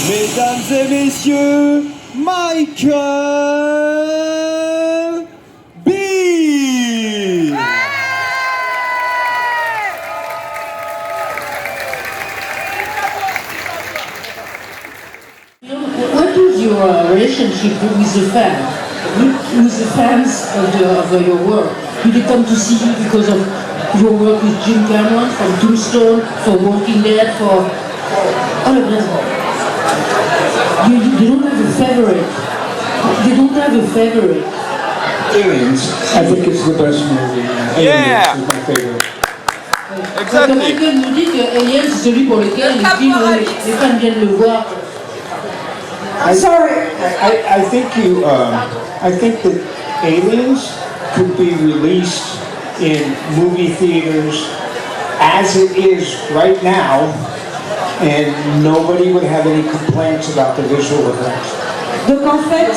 Mesdames et messieurs, Michael Biehn. What is your relationship with the fans? With the fans of your work? Do they come to see you because of your work with Jim Cameron, from Tombstone, for Walking Dead, for all of them? They don't have a favorite. They don't have a favorite. Aliens, I think it's the best movie. Yeah. Aliens is my favorite. Quand Michael nous dit que Alien c'est celui pour lequel les films, les fans viennent le voir. I'm sorry. I think I think that Aliens could be released in movie theaters as it is right now, and nobody would have any complaints about the visual effects. Donc en fait,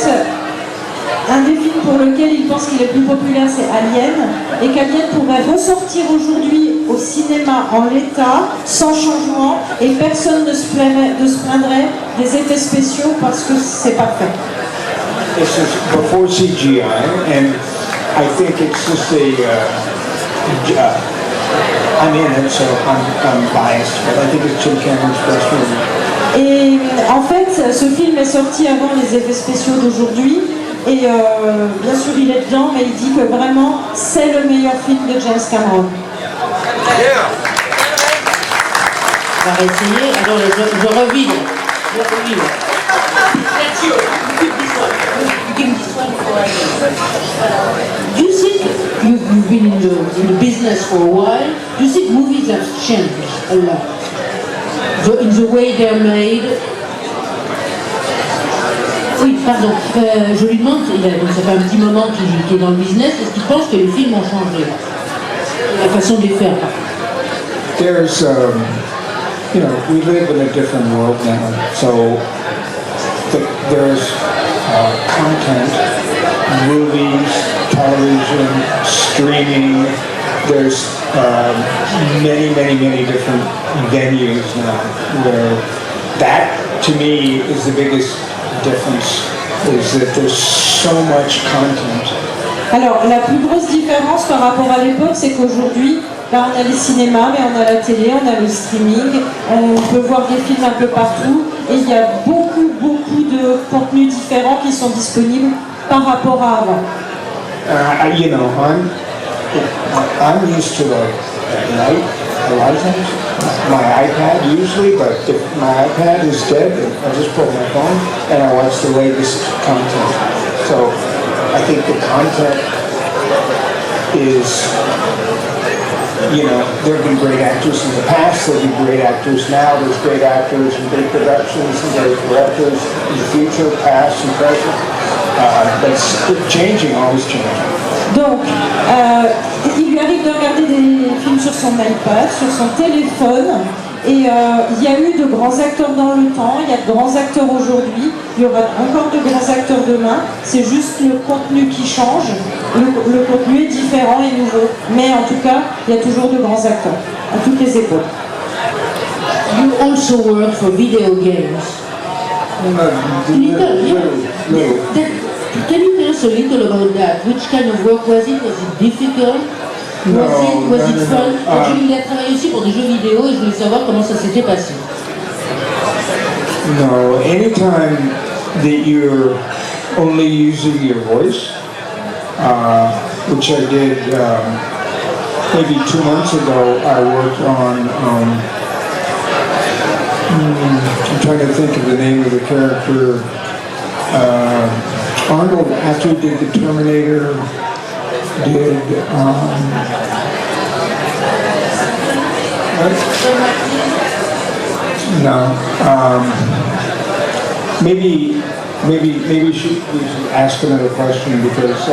un des films pour lequel il pense qu'il est plus populaire, c'est Alien, et qu'Alien pourrait ressortir aujourd'hui au cinéma en l'état, sans changement, et personne ne se plaindrait des effets spéciaux parce que c'est parfait. This is before CGI, and I think it's just I'm in it, so I'm biased, but I think it's Jim Cameron's best movie. Et en fait, ce film est sorti avant les effets spéciaux d'aujourd'hui, et bien sûr il est dedans, mais il dit que vraiment c'est le meilleur film de James Cameron. On va essayer. Alors je revide. Do you think you've been in the business for a while? Do you think movies have changed a lot? In the way they're made? Oui, pardon. Je lui demande, ça fait un petit moment qu'il est dans le business, est-ce qu'il pense que les films ont changé? La façon de les faire. There's, we live in a different world now, so there's content, movies, television, streaming. There's many different venues now where that, to me, is the biggest difference, is that there's so much content. Alors, la plus grosse différence par rapport à l'époque, c'est qu'aujourd'hui, on a les cinémas, mais on a la télé, on a le streaming, on peut voir des films un peu partout, et il y a beaucoup de contenus différents qui sont disponibles par rapport à avant. I'm used to like at night, a lot of times, my iPad usually, but if my iPad is dead, I just pull my phone and I watch the latest content. So I think the content is, there have been great actors in the past, there will be great actors now, there's great actors and great productions and great directors in the future, past and present. But it's changing, always changing. Donc, il lui arrive de regarder des films sur son iPad, sur son téléphone, et il y a eu de grands acteurs dans le temps, il y a de grands acteurs aujourd'hui, il y aura encore de grands acteurs demain, c'est juste le contenu qui change, le contenu est différent et nouveau, mais en tout cas, il y a toujours de grands acteurs, à toutes les époques. You also work for video games. Can you tell us a little about that? Which kind of work was it? Was it difficult? Was it fun? Il a travaillé aussi pour des jeux vidéo et je voulais savoir comment ça s'était passé. No, anytime that you're only using your voice, which I did maybe 2 months ago, I worked on, I'm trying to think of the name of the character, Arnold, after he did The Terminator, did, maybe we should ask another question because,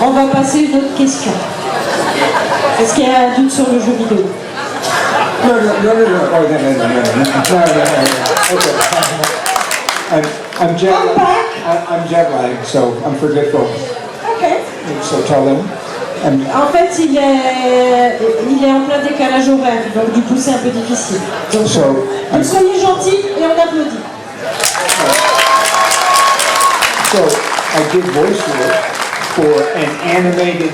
On va passer à une autre question. Est-ce qu'il y a un doute sur le jeu vidéo? No. I'm jet lagged, so I'm forgetful. Okay. So tell them. En fait, il est en plein décalage horaire, donc du coup c'est un peu difficile. Donc soyez gentils et on applaudit. So I did voice work for an animated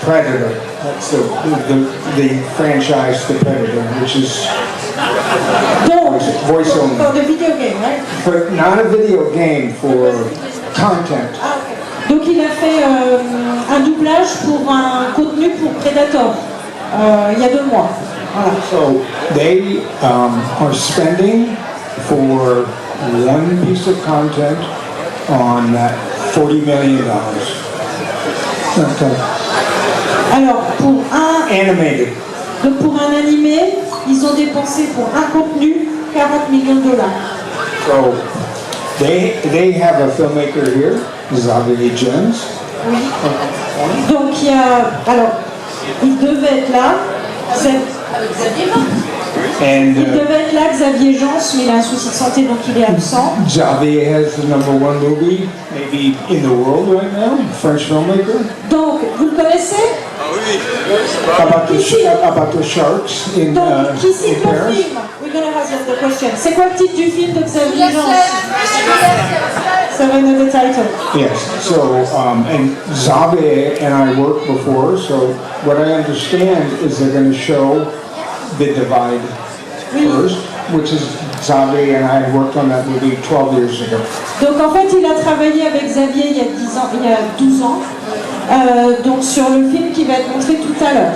Predator. That's the franchise, The Predator, which is Donc, voice only. for the video game, right? But not a video game, for content. Ah, ok. Donc il a fait un doublage pour un contenu pour Predator, il y a 2 mois. Voilà. So they are spending for one piece of content on that $40 million. Okay. Alors, pour Animated. donc pour un animé, ils ont dépensé pour un contenu 40 millions de dollars. So they have a filmmaker here, Xavier Jones. Oui. Donc il y a, alors, il devait être là, And il devait être là, Xavier Jans, mais il a un souci de santé, donc il est absent. Xavier has the #1 movie, maybe in the world right now, French filmmaker. Donc, vous le connaissez? About the sharks in Donc, qui cite le Paris. film? We're gonna ask the question. C'est quoi le titre du film de Xavier Jans? Seven of the title. Yes. So and Xavier and I worked before. So what I understand is they're going to show The Divide first, which is Xavier and I worked on that movie 12 years ago. Donc en fait, il a travaillé avec Xavier il y a 10 ans, il y a 12 ans, donc sur le film qui va être montré tout à l'heure.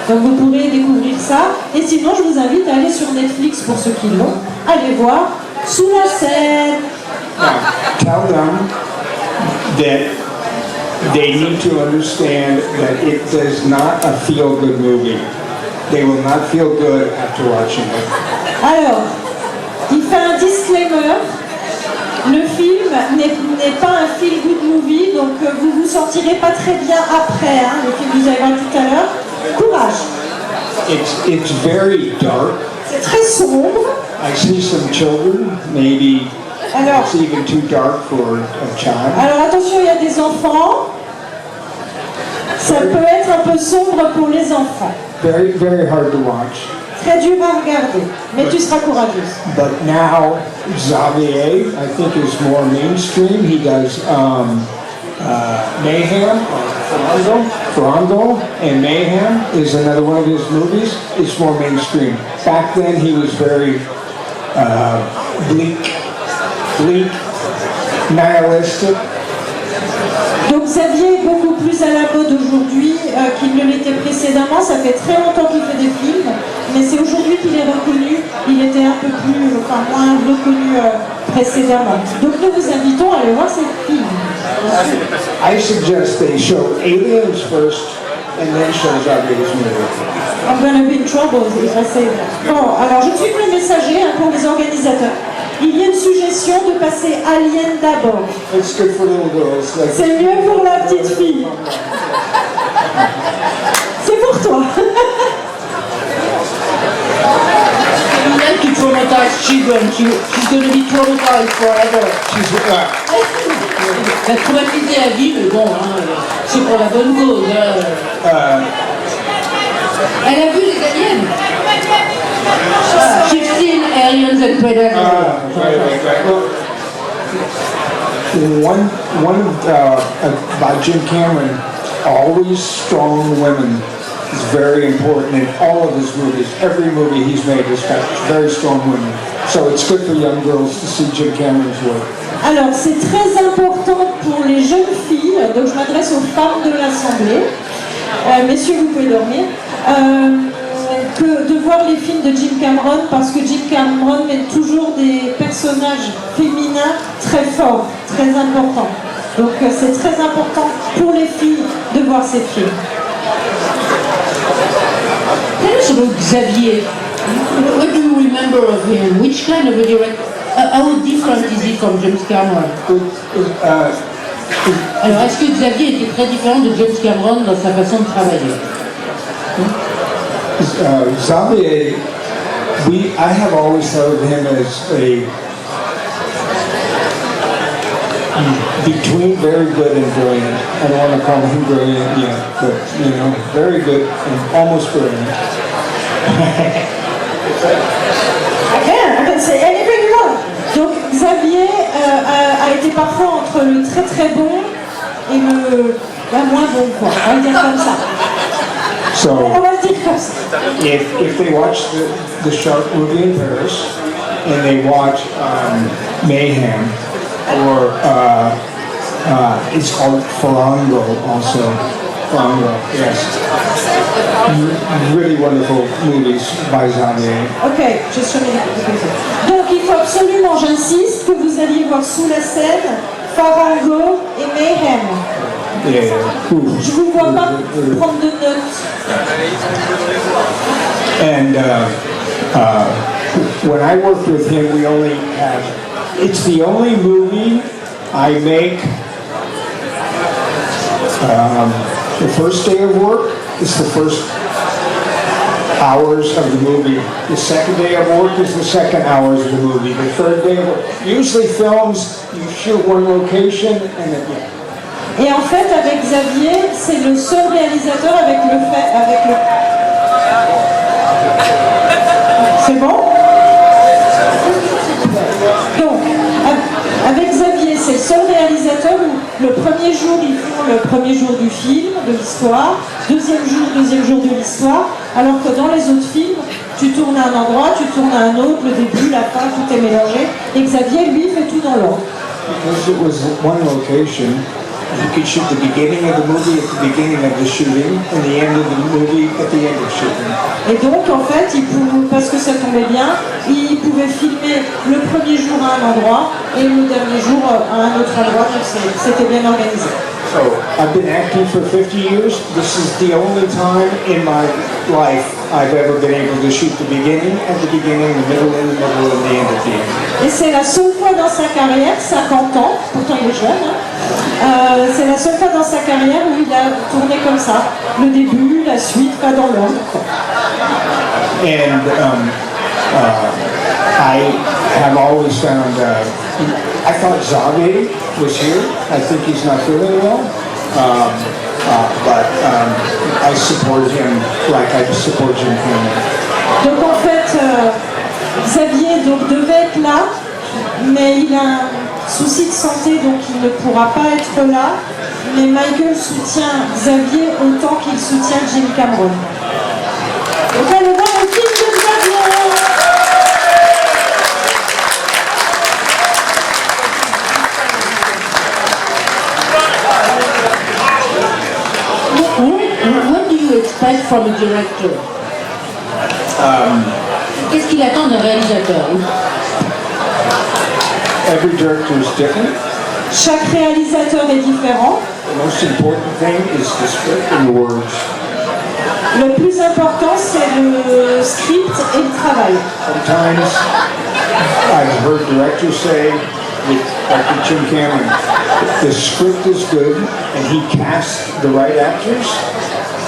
Donc vous pourrez découvrir ça. Et sinon, je vous invite à aller sur Netflix pour ceux qui l'ont. Allez voir Sous la scène. Now, tell them that they need to understand that it is not a feel-good movie. They will not feel good after watching it. Alors, il fait un disclaimer. Le film n'est pas un feel-good movie, donc vous vous sentirez pas très bien après, hein, le film que vous allez voir tout à l'heure. Courage. It's very dark. C'est très sombre. I see some children, maybe Alors, it's even too dark for a child. alors attention, il y a des enfants. Ça peut être un peu sombre pour les enfants. Very, very hard to watch. Très dur à regarder, mais tu seras courageuse. But now Xavier, I think, is more mainstream. He does Mayhem, Ferrando, and Mayhem is another one of his movies. It's more mainstream. Back then, he was very bleak, nihilistic. Donc Xavier est beaucoup plus à la mode aujourd'hui qu'il ne l'était précédemment. Ça fait très longtemps qu'il fait des films, mais c'est aujourd'hui qu'il est reconnu. Il était un peu plus, moins reconnu précédemment. Donc nous vous invitons à aller voir ces films. I suggest they show Aliens first and then show Xavier's movie. I'm gonna be in trouble if I say that. Bon, alors je ne suis plus le messager pour les organisateurs. Il y a une suggestion de passer Alien d'abord. It's good for little girls. Like C'est mieux pour la petite fille. C'est pour toi. You like to traumatize children. She's going to be traumatized forever. La traumatisée à vie, mais bon, hein, c'est pour la bonne cause. Hein. Elle a vu les aliens. She's seen Aliens and Predators. right. Well, one by Jim Cameron, always strong women is very important in all of his movies. Every movie he's made has got very strong women. So it's good for young girls to see Jim Cameron's work. Alors c'est très important pour les jeunes filles, donc je m'adresse aux femmes de l'Assemblée. Messieurs, vous pouvez dormir. De voir les films de Jim Cameron, parce que Jim Cameron met toujours des personnages féminins très forts, très importants. Donc c'est très important pour les filles de voir ces films. Tell us about Xavier. What do you remember of him? Which kind of a director? How different is he from James Cameron? Alors, est-ce que Xavier était très différent de James Cameron dans sa façon de travailler? Xavier, I have always thought of him as between very good and brilliant. I don't want to call him brilliant yet, but very good and almost brilliant. I can say anything you want. Donc Xavier a été parfois entre le très très bon et le moins bon, quoi. On va le dire comme ça. So, On va le dire comme ça. if they watch the shark movie in Paris and they watch Mayhem, or it's called Farango also. Farango, yes. Really wonderful movies by Xavier. Ok, je suis donc il faut absolument, j'insiste, que vous alliez voir sous la scène Farango et Mayhem. Yeah. Je vous vois pas prendre de notes. And when I worked with him, we only have, it's the only movie I make the first day of work is the first hours of the movie. The second day of work is the second hours of the movie. The third day of work, usually films, you shoot one location and then, yeah. Et en fait, avec Xavier, c'est le seul réalisateur avec le... C'est bon? Donc, avec Xavier, c'est le seul réalisateur où le premier jour, ils font le premier jour du film, de l'histoire, deuxième jour de l'histoire, alors que dans les autres films, tu tournes à un endroit, tu tournes à un autre, le début, la fin, tout est mélangé. Et Xavier, lui, fait tout dans l'ordre. Because it was one location, you could shoot the beginning of the movie at the beginning of the shooting and the end of the movie at the end of shooting. Et donc en fait, parce que ça tombait bien, il pouvait filmer le premier jour à un endroit et le dernier jour à un autre endroit, donc c'était bien organisé. So, I've been acting for 50 years. This is the only time in my life I've ever been able to shoot the beginning, the middle, and the middle, and the end at the end. Et c'est la seule fois dans sa carrière, 50 ans, pourtant il est jeune, c'est la seule fois dans sa carrière où il a tourné comme ça. Le début, la suite, pas dans l'ordre. And I have always found, I thought Xavier was here. I think he's not feeling well. But I support him like I support Jim Cameron. Donc en fait, Xavier devait être là, mais il a un souci de santé, donc il ne pourra pas être là. Mais Michael soutient Xavier autant qu'il soutient Jim Cameron. Donc allez voir le film de Xavier. What do you expect from a director? Qu'est-ce qu'il attend d'un réalisateur? Every director is different. Chaque réalisateur est différent. The most important thing is the script and the words. Le plus important, c'est le script et le travail. Sometimes I've heard directors say, like Jim Cameron, the script is good and he casts the right actors.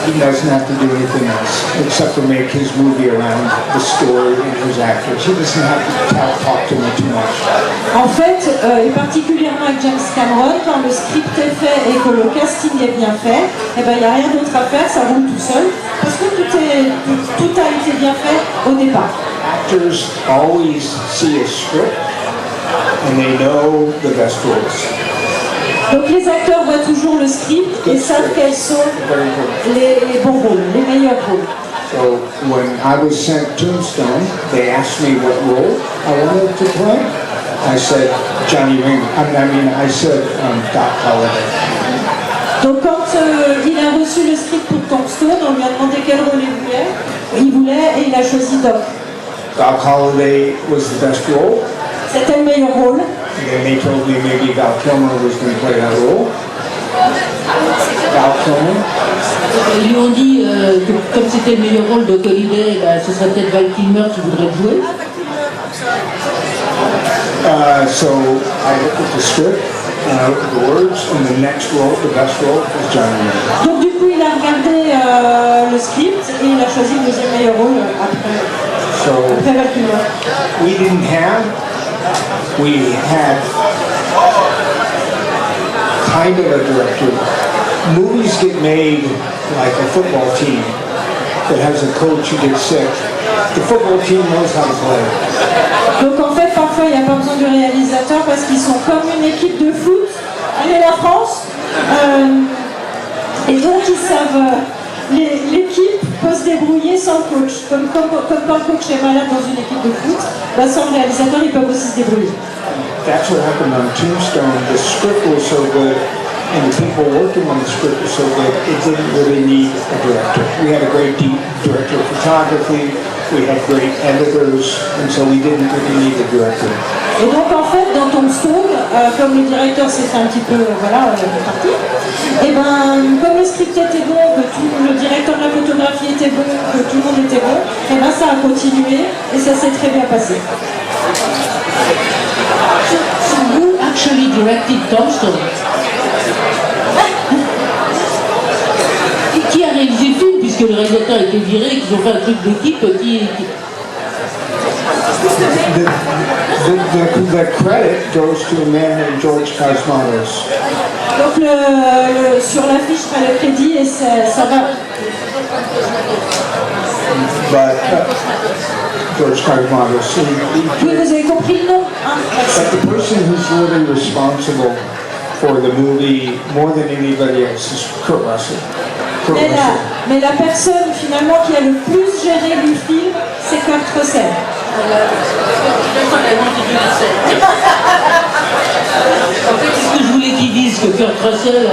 He doesn't have to do anything else except for make his movie around the story and his actors. He doesn't have to talk to me too much. En fait, et particulièrement avec James Cameron, quand le script est fait et que le casting est bien fait, il n'y a rien d'autre à faire, ça roule tout seul, parce que tout a été bien fait au départ. Actors always see a script and they know the best roles. Donc les acteurs voient toujours le script et savent quels sont les bons rôles, les meilleurs rôles. So when I was sent Tombstone, they asked me what role I wanted to play. I said Johnny Ring. I said Doc Holliday. Donc quand il a reçu le script pour Tombstone, on lui a demandé quel rôle il voulait et il a choisi Doc. Doc Holliday was the best role. C'était le meilleur rôle. And then they told me maybe Val Kilmer was going to play that role. Val Kilmer. Ils lui ont dit que comme c'était le meilleur rôle de Holiday, ce serait peut-être Val Kilmer qui voudrait le jouer. So I looked at the script and I looked at the words, and the next role, the best role, was Johnny Ring. Donc du coup il a regardé le script et il a choisi le deuxième meilleur rôle après Val Kilmer. We had kind of a director. Movies get made like a football team that has a coach who gets sick. The football team knows how to play. Donc en fait, parfois, il n'y a pas besoin du réalisateur parce qu'ils sont comme une équipe de foot. Allez la France. Et donc ils savent, l'équipe peut se débrouiller sans le coach. Comme quand le coach est malade dans une équipe de foot, bah, sans le réalisateur, ils peuvent aussi se débrouiller. That's what happened on Tombstone. The script was so good, and the people working on the script were so good, it didn't really need a director. We had a great director of photography, we had great editors, and so we didn't really need a director. Et donc en fait, dans Tombstone, comme le directeur s'est fait un petit peu, parti, et ben comme le script était bon, que le directeur de la photographie était bon, que tout le monde était bon, et ben ça a continué et ça s'est très bien passé. So who actually directed Tombstone? Qui a réalisé le film, puisque le réalisateur a été viré et qu'ils ont fait un truc d'équipe The credit goes to a man named George Cosmatos. Donc sur l'affiche sera le crédit et ça va. But George Cosmatos. Oui, vous avez compris le nom, hein? But the person who's really responsible for the movie more than anybody else is Kurt Russell. Mais la personne finalement qui a le plus géré du film, c'est Kurt Russell. En fait, c'est ce que je voulais qu'ils disent, que Kurt Russell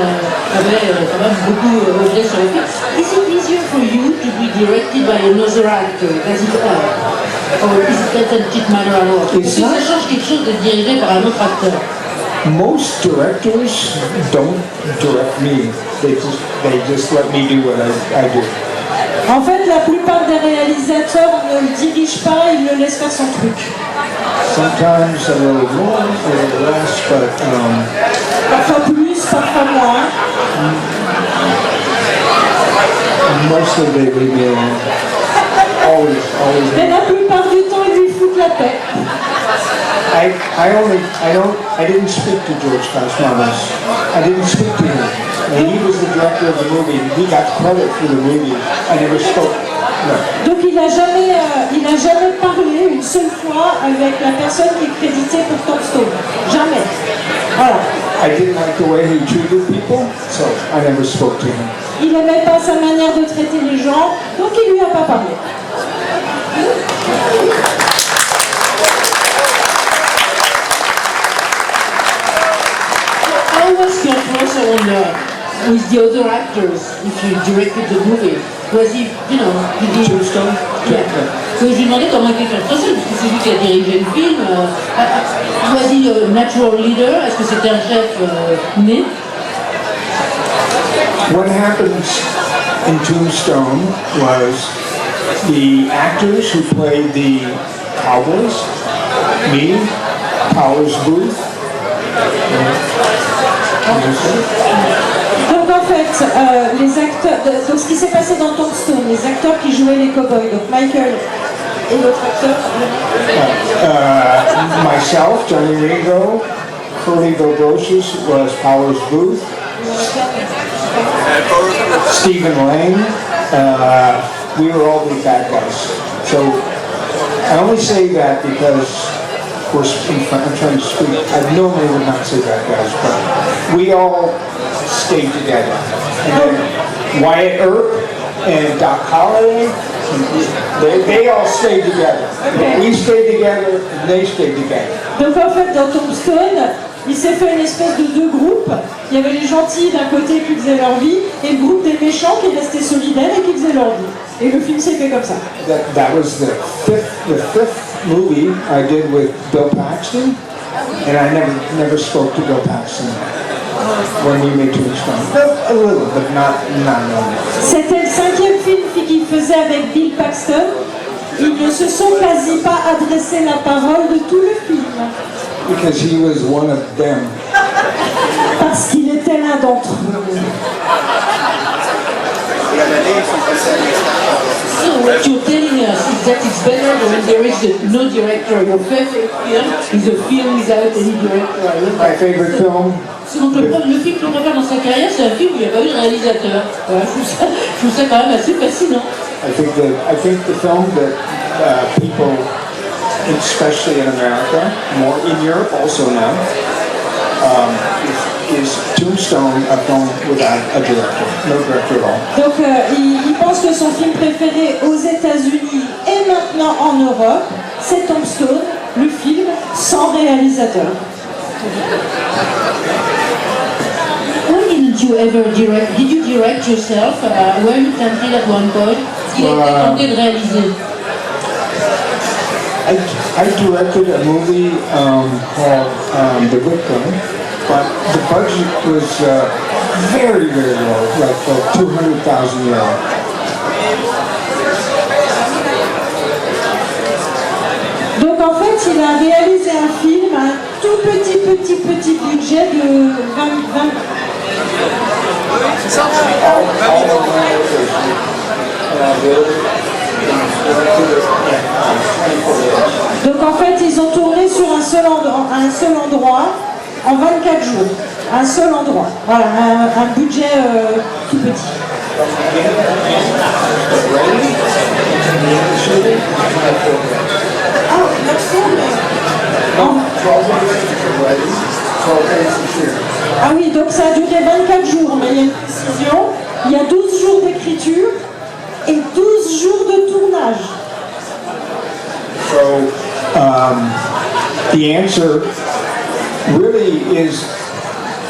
avait quand même beaucoup œuvré sur le film. Is it easier for you to be directed by another actor? Or doesn't it matter at all? Est-ce que ça change quelque chose de diriger par un autre acteur? Most directors don't direct me. They just let me do what I do. En fait, la plupart des réalisateurs ne le dirigent pas, ils le laissent faire son truc. Sometimes a little more, a little less, but Parfois plus, parfois moins. mostly they leave me alone. Always. Mais la plupart du temps, ils lui foutent la paix. I didn't speak to George Cosmatos. I didn't speak to him. And he was the director of the movie. He got credit for the movie. I never spoke. No. Donc il n'a jamais parlé une seule fois avec la personne qui est créditée pour Tombstone. Jamais. Voilà. I didn't like the way he treated people, so I never spoke to him. Il n'aimait pas sa manière de traiter les gens, donc il lui a pas parlé. How was Kurt Russell with the other actors if you directed the movie? Was he, did he... Tombstone? Yeah. So je lui demandais comment était Kurt Russell, parce que c'est lui qui a dirigé le film. Was he a natural leader? Est-ce que c'était un chef né? What happened in Tombstone was the actors who played the cowboys, me, Powers Booth. Donc en fait, les acteurs, donc ce qui s'est passé dans Tombstone, les acteurs qui jouaient les cowboys, donc Michael et l'autre acteur. Myself, Johnny Ringo, Curly Dobrocious was Powers Booth. Stephen Lane, we were all the bad guys. So I only say that because I'm trying to speak. I normally would not say bad guys, but we all stayed together. And then Wyatt Earp and Doc Holliday, they all stayed together. We stayed together, and they stayed together. Donc en fait, dans Tombstone, il s'est fait une espèce de deux groupes. Il y avait les gentils d'un côté qui faisaient leur vie et le groupe des méchants qui restaient solidaires et qui faisaient leur vie. Et le film s'est fait comme ça. That was the fifth movie I did with Bill Paxton, and I never spoke to Bill Paxton when we made Tombstone. A little, but not really. C'était le 5e film qu'il faisait avec Bill Paxton. Ils ne se sont quasi pas adressé la parole de tout le film. Because he was one of them. Parce qu'il était l'un d'entre eux. So what you're telling us is that it's better when there is no director. Your favorite film is a film without any director. My favorite film, Donc le film qu'il préfère dans sa carrière, c'est un film où il n'y a pas eu de réalisateur. Voilà, je trouve ça quand même assez fascinant. I think the film that people, especially in America, more in Europe also now, is Tombstone, a film without a director, no director at all. Donc il pense que son film préféré aux États-Unis et maintenant en Europe, c'est Tombstone, le film sans réalisateur. Why didn't you ever direct? Did you direct yourself? Were you tempted at one point? Il était tenté de réaliser. I directed a movie called The Victim, but the budget was very, very low, like 200,000 euros. Donc en fait, il a réalisé un film à un tout petit budget de 20. Donc en fait, ils ont tourné sur un seul endroit en 24 jours. Un seul endroit. Voilà, un budget tout petit. Ah oui, donc ça a duré 24 jours, mais il y a une précision. Il y a 12 jours d'écriture et 12 jours de tournage. So the answer really is,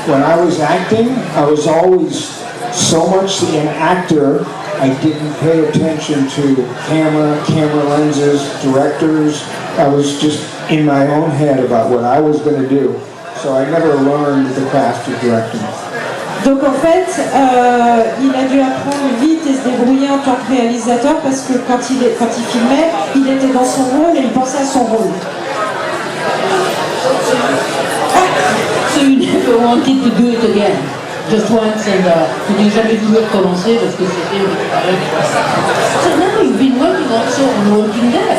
when I was acting, I was always so much an actor, I didn't pay attention to camera lenses, directors. I was just in my own head about what I was going to do. So I never learned the craft of directing. Donc en fait, il a dû apprendre vite et se débrouiller en tant que réalisateur parce que quand il filmait, il était dans son rôle et il pensait à son rôle. So you never wanted to do it again? Just once and tu n'as jamais voulu recommencer parce que c'était... So now you've been working also on Walking Dead.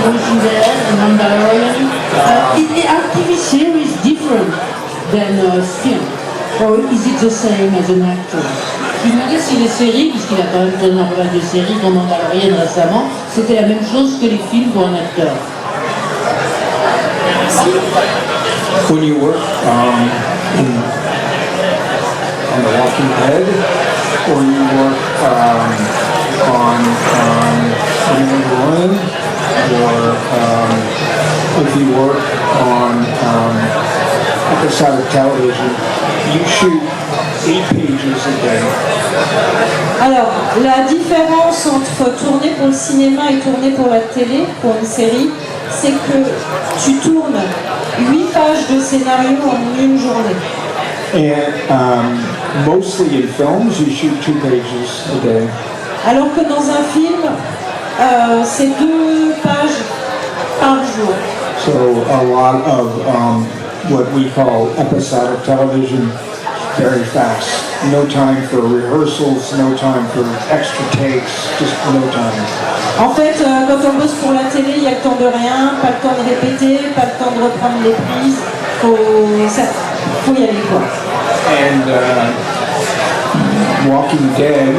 Walking Dead and Mandalorian. Are TV series different than film? Or is it the same as an actor? Je me demandais si les séries, puisqu'il a quand même tourné un peu de séries comme Mandalorian récemment, c'était la même chose que les films pour un acteur. When you work on The Walking Dead, or you work on Mandalorian, or if you work on episodic television, you shoot 8 pages a day. Alors, la différence entre tourner pour le cinéma et tourner pour la télé, pour une série, c'est que tu tournes 8 pages de scénario en une journée. And mostly in films, you shoot 2 pages a day. Alors que dans un film, c'est 2 pages par jour. So a lot of what we call episodic television, very fast. No time for rehearsals, no time for extra takes, just no time. En fait, quand on bosse pour la télé, il n'y a le temps de rien, pas le temps de répéter, pas le temps de reprendre les prises. Faut y aller quoi. And Walking Dead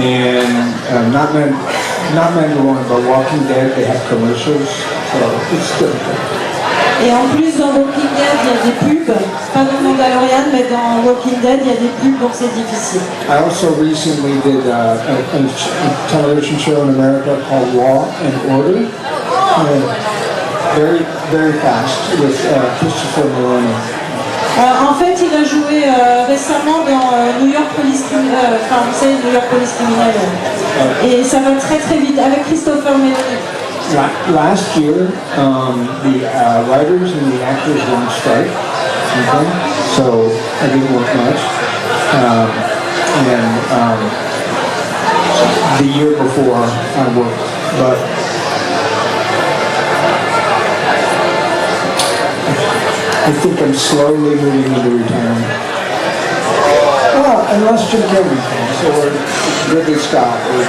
and not Mandalorian, but Walking Dead, they have commercials, so it's difficult. Et en plus, dans Walking Dead, il y a des pubs. Pas dans Mandalorian, mais dans Walking Dead, il y a des pubs, donc c'est difficile. I also recently did a television show in America called Law and Order. Very, very fast with Christopher Meloni. En fait, il a joué récemment dans New York Police Criminal, enfin, vous savez, New York Police Criminal. Et ça va très très vite avec Christopher Meloni. Last year, the writers and the actors were on strike, okay? So I didn't work much. The year before I worked, but I think I'm slowly moving into retirement. Well, unless Jim Cameron comes, or Ridley Scott, or,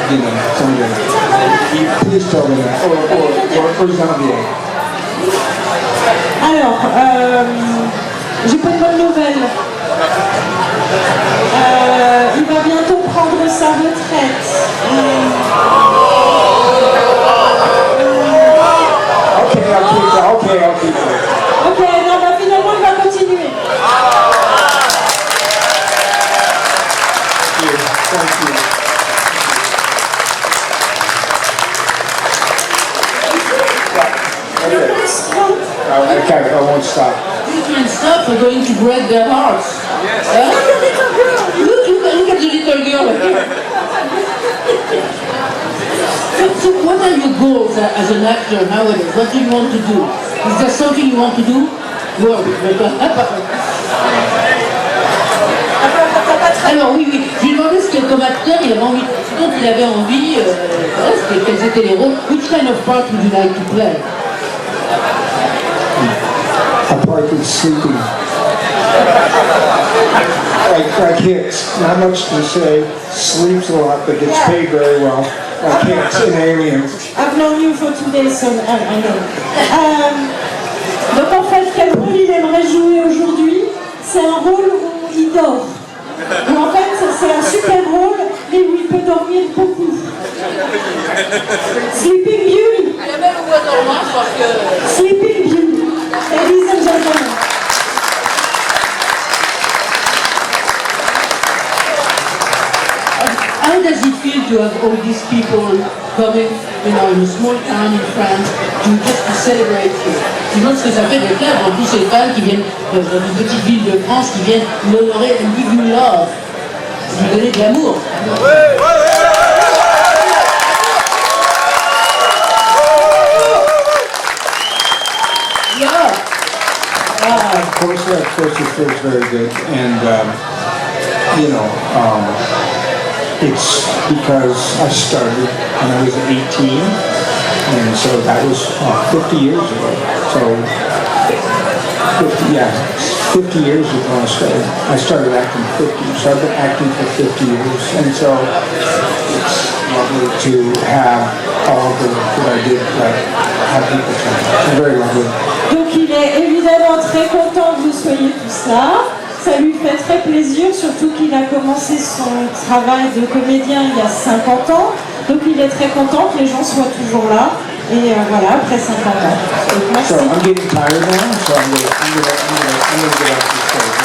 somebody. Please tell me that. Or Zombie. Alors, j'ai pas une bonne nouvelle. Il va bientôt prendre sa retraite. Okay. Ok, non, bah finalement il va continuer. Thank you. Okay, I won't stop. You can stop for going to break their hearts. Huh? Look at the little girl here. So what are your goals as an actor nowadays? What do you want to do? Is there something you want to do? Alors oui, j'ai demandé ce que comme acteur il avait envie, ce dont il avait envie, voilà, quels étaient les rôles. Which kind of part would you like to play? A part that's sleeping. Like Hicks, not much to say, sleeps a lot, but gets paid very well. Like Hicks in Aliens. I've known you for 2 days, so I know. Donc en fait, quel rôle il aimerait jouer aujourd'hui? C'est un rôle où il dort. Où en fait, c'est un super rôle, mais où il peut dormir beaucoup. Sleeping Beauty. Il y a même une voix normale parce que... Sleeping Beauty. Ladies and gentlemen. How does it feel to have all these people coming, in a small town in France, just to celebrate you? Tu vois ce que ça fait d'être là, pour tous ces fans qui viennent d'une petite ville de France, qui viennent l'honorer and give you love, lui donner de l'amour. Yeah. Of course it feels very good, and it's because I started when I was 18, and so that was 50 years ago. So 50 years ago I started acting 50, so I've been acting for 50 years, and so it's lovely to have all the work that I did, have people tell me. It's very lovely. Donc il est évidemment très content que vous soyez tous là. Ça lui fait très plaisir, surtout qu'il a commencé son travail de comédien il y a 50 ans. Donc il est très content que les gens soient toujours là. Et voilà, après 50 ans. Donc, merci. So I'm getting tired now, so I'm gonna get off the stage.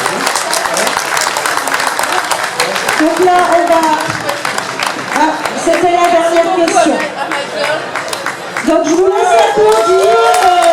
Donc là, on va... Ah, c'était la dernière question. Donc je vous laisse applaudir.